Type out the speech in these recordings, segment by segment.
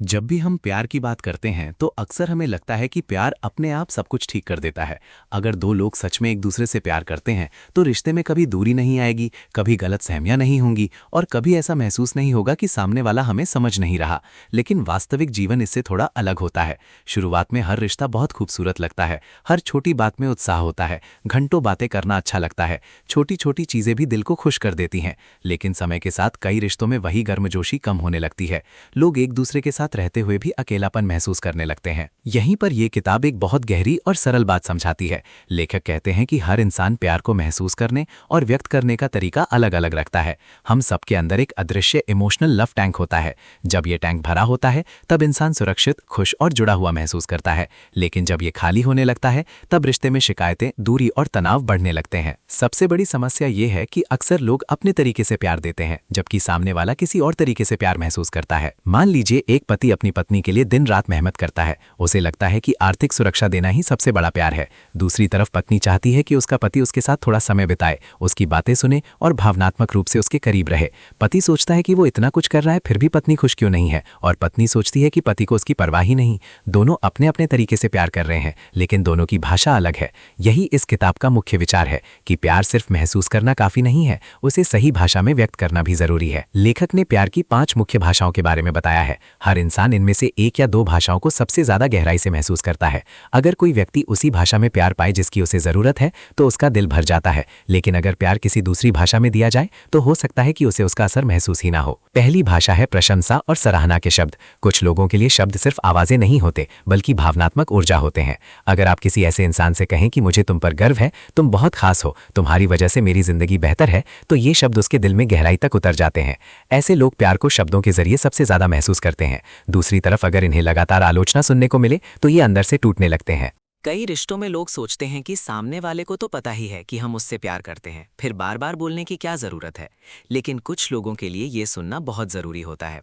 जब भी हम प्यार की बात करते हैं तो अक्सर हमें लगता है कि प्यार अपने आप सब कुछ ठीक कर देता है। अगर दो लोग सच में एक दूसरे से प्यार करते हैं तो रिश्ते में कभी दूरी नहीं आएगी, कभी गलतफहमियां नहीं होंगी और कभी ऐसा महसूस नहीं होगा कि सामने वाला हमें समझ नहीं रहा। लेकिन वास्तविक जीवन इससे थोड़ा अलग होता है। शुरुआत में हर रिश्ता बहुत खूबसूरत लगता है, हर छोटी बात में उत्साह होता है, घंटों बातें करना अच्छा लगता है, छोटी छोटी चीजें भी दिल को खुश कर देती हैं। लेकिन समय के साथ कई रिश्तों में वही गर्मजोशी कम होने लगती है। लोग एक दूसरे के साथ रहते हुए भी अकेलापन महसूस करने लगते हैं। यहीं पर यह किताब एक बहुत गहरी और सरल बात समझाती है। लेखक कहते हैं कि हर इंसान प्यार को महसूस करने और व्यक्त करने का तरीका अलग अलग रखता है। हम सबके अंदर एक अदृश्य इमोशनल लव टैंक होता है। जब यह टैंक भरा होता है तब इंसान सुरक्षित, खुश और जुड़ा हुआ महसूस करता है। लेकिन जब यह खाली होने लगता है तब रिश्ते में शिकायतें, दूरी और तनाव बढ़ने लगते हैं। सबसे बड़ी समस्या यह है कि अक्सर लोग अपने तरीके से प्यार देते हैं जबकि सामने वाला किसी और तरीके से प्यार महसूस करता है। मान लीजिए एक पति अपनी पत्नी के लिए दिन रात मेहनत करता है। उसे लगता है कि आर्थिक सुरक्षा देना ही सबसे बड़ा प्यार है। दूसरी तरफ पत्नी चाहती है कि उसका पति उसके साथ थोड़ा समय बिताए, उसकी बातें सुने और भावनात्मक रूप से उसके करीब रहे। पति सोचता है कि वो इतना कुछ कर रहा है फिर भी पत्नी खुश क्यों नहीं है, और पत्नी सोचती है कि पति को उसकी परवाह ही नहीं। दोनों अपने अपने तरीके से प्यार कर रहे हैं लेकिन दोनों की भाषा अलग है। यही इस किताब का मुख्य विचार है कि प्यार सिर्फ महसूस करना काफी नहीं है, उसे सही भाषा में व्यक्त करना भी जरूरी है। लेखक ने प्यार की 5 मुख्य भाषाओं के बारे में बताया है। हर इंसान इनमें से एक या 2 भाषाओं को सबसे ज्यादा गहराई से महसूस करता है। अगर कोई व्यक्ति उसी भाषा में प्यार पाए जिसकी उसे जरूरत है तो उसका दिल भर जाता है। लेकिन अगर प्यार किसी दूसरी भाषा में दिया जाए तो हो सकता है कि उसे उसका असर महसूस ही ना हो। पहली भाषा है प्रशंसा और सराहना के शब्द। कुछ लोगों के लिए शब्द सिर्फ आवाजें नहीं होते बल्कि भावनात्मक ऊर्जा होते हैं। अगर आप किसी ऐसे इंसान से कहें कि मुझे तुम पर गर्व है, तुम बहुत खास हो, तुम्हारी वजह से मेरी जिंदगी बेहतर है, तो ये शब्द उसके दिल में गहराई तक उतर जाते हैं। ऐसे लोग प्यार को शब्दों के जरिए सबसे ज्यादा महसूस करते हैं। दूसरी तरफ अगर इन्हें लगातार आलोचना सुनने को मिले तो ये अंदर से टूटने लगते हैं। कई रिश्तों में लोग सोचते हैं कि सामने वाले को तो पता ही है कि हम उससे प्यार करते हैं, फिर बार बार बोलने की क्या जरूरत है। लेकिन कुछ लोगों के लिए ये सुनना बहुत जरूरी होता है।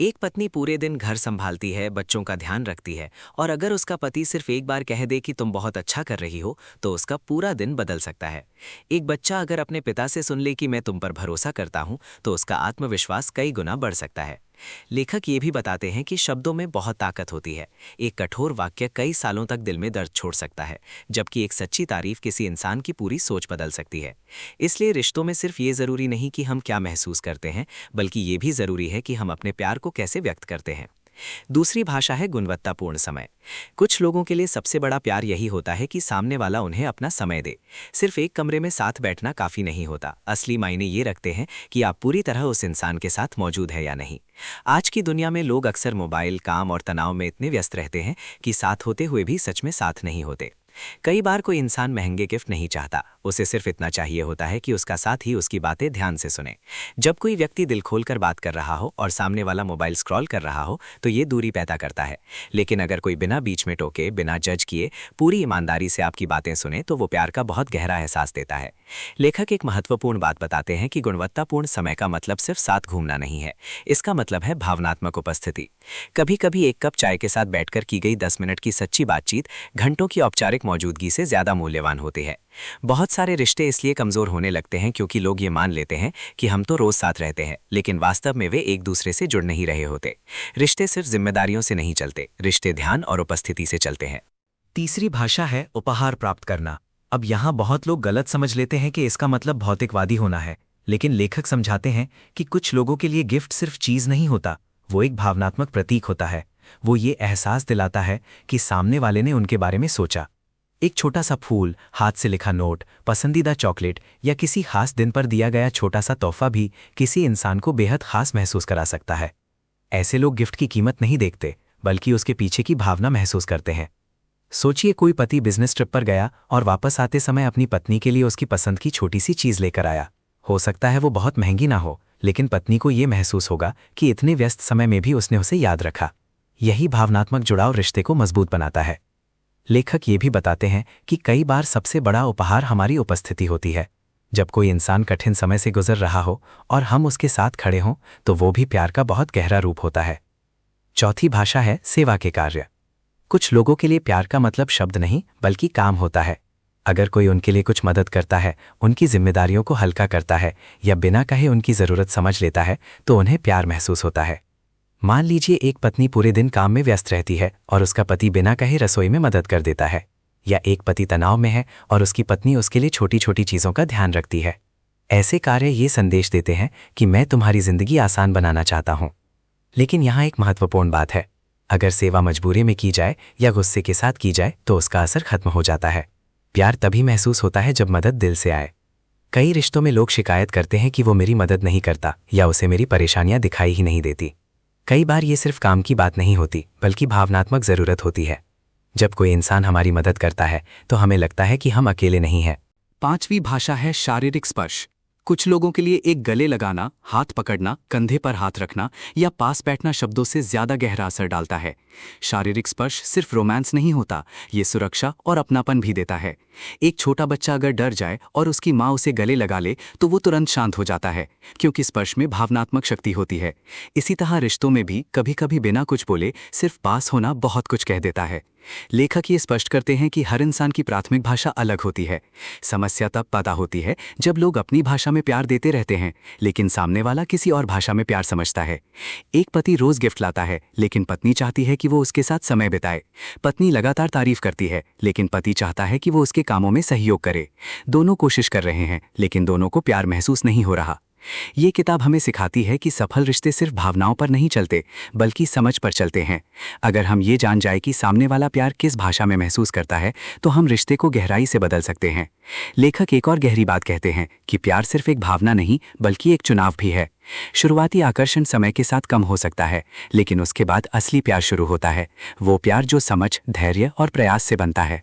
एक पत्नी पूरे दिन घर संभालती है, बच्चों का ध्यान रखती है, और अगर उसका पति सिर्फ एक बार कह दे कि तुम बहुत अच्छा कर रही हो तो उसका पूरा दिन बदल सकता है। एक बच्चा अगर अपने पिता से सुन ले कि मैं तुम पर भरोसा करता हूं तो उसका आत्मविश्वास कई गुना बढ़ सकता है। लेखक ये भी बताते हैं कि शब्दों में बहुत ताकत होती है। एक कठोर वाक्य कई सालों तक दिल में दर्द छोड़ सकता है, जबकि एक सच्ची तारीफ किसी इंसान की पूरी सोच बदल सकती है। इसलिए रिश्तों में सिर्फ ये जरूरी नहीं कि हम क्या महसूस करते हैं, बल्कि ये भी जरूरी है कि हम अपने प्यार को कैसे व्यक्त करते हैं। दूसरी भाषा है गुणवत्तापूर्ण समय। कुछ लोगों के लिए सबसे बड़ा प्यार यही होता है कि सामने वाला उन्हें अपना समय दे। सिर्फ एक कमरे में साथ बैठना काफी नहीं होता, असली मायने ये रखते हैं कि आप पूरी तरह उस इंसान के साथ मौजूद है या नहीं। आज की दुनिया में लोग अक्सर मोबाइल, काम और तनाव में इतने व्यस्त रहते हैं कि साथ होते हुए भी सच में साथ नहीं होते। कई बार कोई इंसान महंगे गिफ्ट नहीं चाहता, उसे सिर्फ इतना चाहिए होता है कि उसका साथी उसकी बातें ध्यान से सुने। जब कोई व्यक्ति दिल खोलकर बात कर रहा हो और सामने वाला मोबाइल स्क्रॉल कर रहा हो तो ये दूरी पैदा करता है। लेकिन अगर कोई बिना बीच में टोके, बिना जज किए पूरी ईमानदारी से आपकी बातें सुने तो वो प्यार का बहुत गहरा एहसास देता है। लेखक एक महत्वपूर्ण बात बताते हैं कि गुणवत्तापूर्ण समय का मतलब सिर्फ साथ घूमना नहीं है, इसका मतलब है भावनात्मक उपस्थिति। कभी कभी एक कप चाय के साथ बैठकर की गई 10 मिनट की सच्ची बातचीत घंटों की औपचारिक मौजूदगी से ज्यादा मूल्यवान होती है। बहुत सारे रिश्ते इसलिए कमजोर होने लगते हैं क्योंकि लोग ये मान लेते हैं कि हम तो रोज साथ रहते हैं, लेकिन वास्तव में वे एक दूसरे से जुड़ नहीं रहे होते। रिश्ते सिर्फ जिम्मेदारियों से नहीं चलते, रिश्ते ध्यान और उपस्थिति से चलते हैं। तीसरी भाषा है उपहार प्राप्त करना। अब यहाँ बहुत लोग गलत समझ लेते हैं कि इसका मतलब भौतिकवादी होना है, लेकिन लेखक समझाते हैं कि कुछ लोगों के लिए गिफ्ट सिर्फ चीज नहीं होता, वो एक भावनात्मक प्रतीक होता है। वो ये एहसास दिलाता है कि सामने वाले ने उनके बारे में सोचा। एक छोटा सा फूल, हाथ से लिखा नोट, पसंदीदा चॉकलेट या किसी खास दिन पर दिया गया छोटा सा तोहफा भी किसी इंसान को बेहद खास महसूस करा सकता है। ऐसे लोग गिफ्ट की कीमत नहीं देखते बल्कि उसके पीछे की भावना महसूस करते हैं। सोचिए कोई पति बिजनेस ट्रिप पर गया और वापस आते समय अपनी पत्नी के लिए उसकी पसंद की छोटी सी चीज लेकर आया। हो सकता है वो बहुत महंगी ना हो, लेकिन पत्नी को ये महसूस होगा कि इतने व्यस्त समय में भी उसने उसे याद रखा। यही भावनात्मक जुड़ाव रिश्ते को मजबूत बनाता है। लेखक ये भी बताते हैं कि कई बार सबसे बड़ा उपहार हमारी उपस्थिति होती है। जब कोई इंसान कठिन समय से गुजर रहा हो और हम उसके साथ खड़े हों तो वो भी प्यार का बहुत गहरा रूप होता है। चौथी भाषा है सेवा के कार्य। कुछ लोगों के लिए प्यार का मतलब शब्द नहीं बल्कि काम होता है। अगर कोई उनके लिए कुछ मदद करता है, उनकी जिम्मेदारियों को हल्का करता है या बिना कहे उनकी ज़रूरत समझ लेता है तो उन्हें प्यार महसूस होता है। मान लीजिए एक पत्नी पूरे दिन काम में व्यस्त रहती है और उसका पति बिना कहे रसोई में मदद कर देता है। या एक पति तनाव में है और उसकी पत्नी उसके लिए छोटी छोटी चीज़ों का ध्यान रखती है। ऐसे कार्य ये संदेश देते हैं कि मैं तुम्हारी जिंदगी आसान बनाना चाहता हूँ। लेकिन यहाँ एक महत्वपूर्ण बात है, अगर सेवा मजबूरी में की जाए या गुस्से के साथ की जाए तो उसका असर खत्म हो जाता है। प्यार तभी महसूस होता है जब मदद दिल से आए। कई रिश्तों में लोग शिकायत करते हैं कि वो मेरी मदद नहीं करता या उसे मेरी परेशानियां दिखाई ही नहीं देती। कई बार ये सिर्फ काम की बात नहीं होती बल्कि भावनात्मक जरूरत होती है। जब कोई इंसान हमारी मदद करता है तो हमें लगता है कि हम अकेले नहीं हैं। 5वीं भाषा है शारीरिक स्पर्श। कुछ लोगों के लिए एक गले लगाना, हाथ पकड़ना, कंधे पर हाथ रखना या पास बैठना शब्दों से ज्यादा गहरा असर डालता है। शारीरिक स्पर्श सिर्फ रोमांस नहीं होता, ये सुरक्षा और अपनापन भी देता है। एक छोटा बच्चा अगर डर जाए और उसकी माँ उसे गले लगा ले तो वो तुरंत शांत हो जाता है, क्योंकि स्पर्श में भावनात्मक शक्ति होती है। इसी तरह रिश्तों में भी कभी कभी बिना कुछ बोले सिर्फ पास होना बहुत कुछ कह देता है। लेखक ये स्पष्ट करते हैं कि हर इंसान की प्राथमिक भाषा अलग होती है। समस्या तब पैदा होती है जब लोग अपनी भाषा में प्यार देते रहते हैं लेकिन सामने वाला किसी और भाषा में प्यार समझता है। एक पति रोज गिफ्ट लाता है लेकिन पत्नी चाहती है कि वो उसके साथ समय बिताए। पत्नी लगातार तारीफ करती है लेकिन पति चाहता है कि वो उसके कामों में सहयोग करे। दोनों कोशिश कर रहे हैं लेकिन दोनों को प्यार महसूस नहीं हो रहा। ये किताब हमें सिखाती है कि सफल रिश्ते सिर्फ भावनाओं पर नहीं चलते बल्कि समझ पर चलते हैं। अगर हम ये जान जाए कि सामने वाला प्यार किस भाषा में महसूस करता है तो हम रिश्ते को गहराई से बदल सकते हैं। लेखक एक और गहरी बात कहते हैं कि प्यार सिर्फ एक भावना नहीं बल्कि एक चुनाव भी है। शुरुआती आकर्षण समय के साथ कम हो सकता है लेकिन उसके बाद असली प्यार शुरू होता है, वो प्यार जो समझ, धैर्य और प्रयास से बनता है।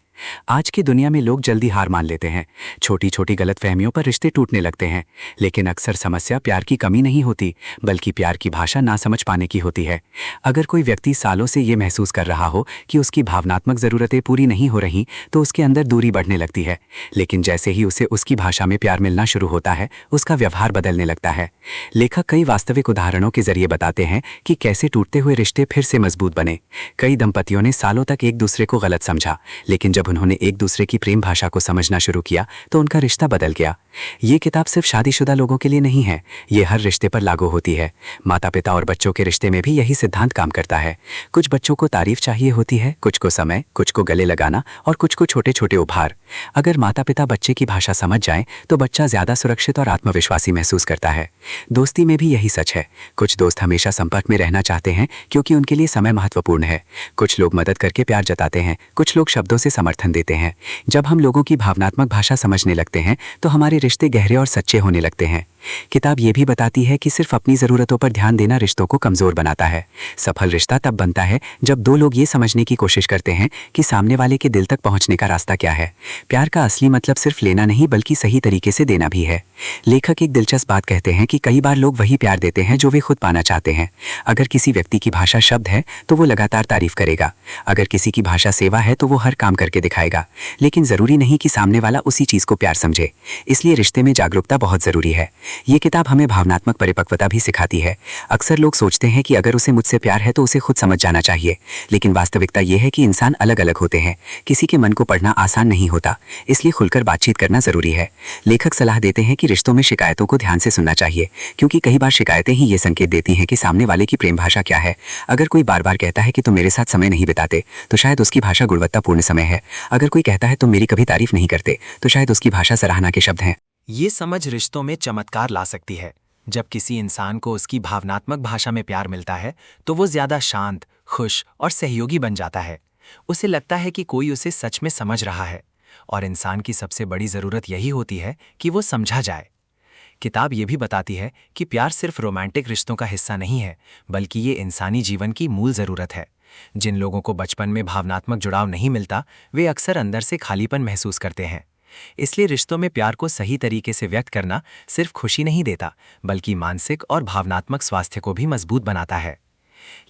आज की दुनिया में लोग जल्दी हार मान लेते हैं, छोटी छोटी गलतफहमियों पर रिश्ते टूटने लगते हैं। लेकिन अक्सर समस्या प्यार की कमी नहीं होती बल्कि प्यार की भाषा ना समझ पाने की होती है। अगर कोई व्यक्ति सालों से ये महसूस कर रहा हो कि उसकी भावनात्मक ज़रूरतें पूरी नहीं हो रही तो उसके अंदर दूरी बढ़ने लगती है। लेकिन जैसे ही उसे उसकी भाषा में प्यार मिलना शुरू होता है उसका व्यवहार बदलने लगता है। लेखक कई वास्तविक उदाहरणों के जरिए बताते हैं कि कैसे टूटते हुए रिश्ते फिर से मजबूत बने। कई दंपतियों ने सालों तक एक दूसरे को गलत समझा लेकिन जब उन्होंने एक दूसरे की प्रेम भाषा को समझना शुरू किया तो उनका रिश्ता बदल गया। ये किताब सिर्फ शादीशुदा लोगों के लिए नहीं है, ये हर रिश्ते पर लागू होती है। माता पिता और बच्चों के रिश्ते में भी यही सिद्धांत काम करता है। कुछ बच्चों को तारीफ चाहिए होती है, कुछ को समय, कुछ को गले लगाना और कुछ को छोटे छोटे उपहार। अगर माता पिता बच्चे की भाषा समझ जाएं तो बच्चा ज्यादा सुरक्षित और आत्मविश्वासी महसूस करता है। दोस्ती में भी यही सच है। कुछ दोस्त हमेशा संपर्क में रहना चाहते हैं क्योंकि उनके लिए समय महत्वपूर्ण है। कुछ लोग मदद करके प्यार जताते हैं, कुछ लोग शब्दों से समर्थन देते हैं। जब हम लोगों की भावनात्मक भाषा समझने लगते हैं तो हमारे रिश्ते गहरे और सच्चे होने लगते हैं। किताब ये भी बताती है कि सिर्फ अपनी ज़रूरतों पर ध्यान देना रिश्तों को कमज़ोर बनाता है। सफल रिश्ता तब बनता है जब दो लोग ये समझने की कोशिश करते हैं कि सामने वाले के दिल तक पहुंचने का रास्ता क्या है। प्यार का असली मतलब सिर्फ लेना नहीं बल्कि सही तरीके से देना भी है। लेखक एक दिलचस्प बात कहते हैं कि कई बार लोग वही प्यार देते हैं जो वे खुद पाना चाहते हैं। अगर किसी व्यक्ति की भाषा शब्द है तो वो लगातार तारीफ करेगा। अगर किसी की भाषा सेवा है तो वो हर काम करके दिखाएगा। लेकिन ज़रूरी नहीं कि सामने वाला उसी चीज़ को प्यार समझे। इसलिए रिश्ते में जागरूकता बहुत ज़रूरी है। ये किताब हमें भावनात्मक परिपक्वता भी सिखाती है। अक्सर लोग सोचते हैं कि अगर उसे मुझसे प्यार है तो उसे खुद समझ जाना चाहिए, लेकिन वास्तविकता यह है कि इंसान अलग अलग होते हैं। किसी के मन को पढ़ना आसान नहीं होता, इसलिए खुलकर बातचीत करना जरूरी है। लेखक सलाह देते हैं कि रिश्तों में शिकायतों को ध्यान से सुनना चाहिए, क्योंकि कई बार शिकायतें ही ये संकेत देती हैं कि सामने वाले की प्रेम भाषा क्या है। अगर कोई बार बार कहता है कि तुम मेरे साथ समय नहीं बिताते तो शायद उसकी भाषा गुणवत्तापूर्ण समय है। अगर कोई कहता है तुम मेरी कभी तारीफ नहीं करते तो शायद उसकी भाषा सराहना के शब्द हैं। ये समझ रिश्तों में चमत्कार ला सकती है। जब किसी इंसान को उसकी भावनात्मक भाषा में प्यार मिलता है तो वो ज्यादा शांत, खुश और सहयोगी बन जाता है। उसे लगता है कि कोई उसे सच में समझ रहा है, और इंसान की सबसे बड़ी जरूरत यही होती है कि वो समझा जाए। किताब ये भी बताती है कि प्यार सिर्फ रोमांटिक रिश्तों का हिस्सा नहीं है, बल्कि ये इंसानी जीवन की मूल जरूरत है। जिन लोगों को बचपन में भावनात्मक जुड़ाव नहीं मिलता, वे अक्सर अंदर से खालीपन महसूस करते हैं। इसलिए रिश्तों में प्यार को सही तरीके से व्यक्त करना सिर्फ खुशी नहीं देता, बल्कि मानसिक और भावनात्मक स्वास्थ्य को भी मजबूत बनाता है।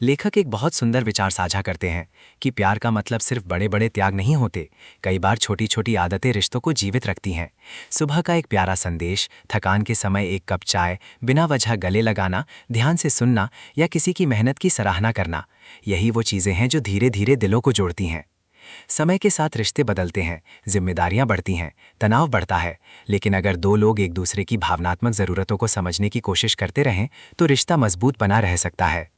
लेखक एक बहुत सुंदर विचार साझा करते हैं कि प्यार का मतलब सिर्फ बड़े बड़े त्याग नहीं होते। कई बार छोटी छोटी आदतें रिश्तों को जीवित रखती हैं। सुबह का एक प्यारा संदेश, थकान के समय एक कप चाय, बिना वजह गले लगाना, ध्यान से सुनना या किसी की मेहनत की सराहना करना, यही वो चीज़ें हैं जो धीरे धीरे दिलों को जोड़ती हैं। समय के साथ रिश्ते बदलते हैं, जिम्मेदारियां बढ़ती हैं, तनाव बढ़ता है, लेकिन अगर दो लोग एक दूसरे की भावनात्मक ज़रूरतों को समझने की कोशिश करते रहें तो रिश्ता मजबूत बना रह सकता है।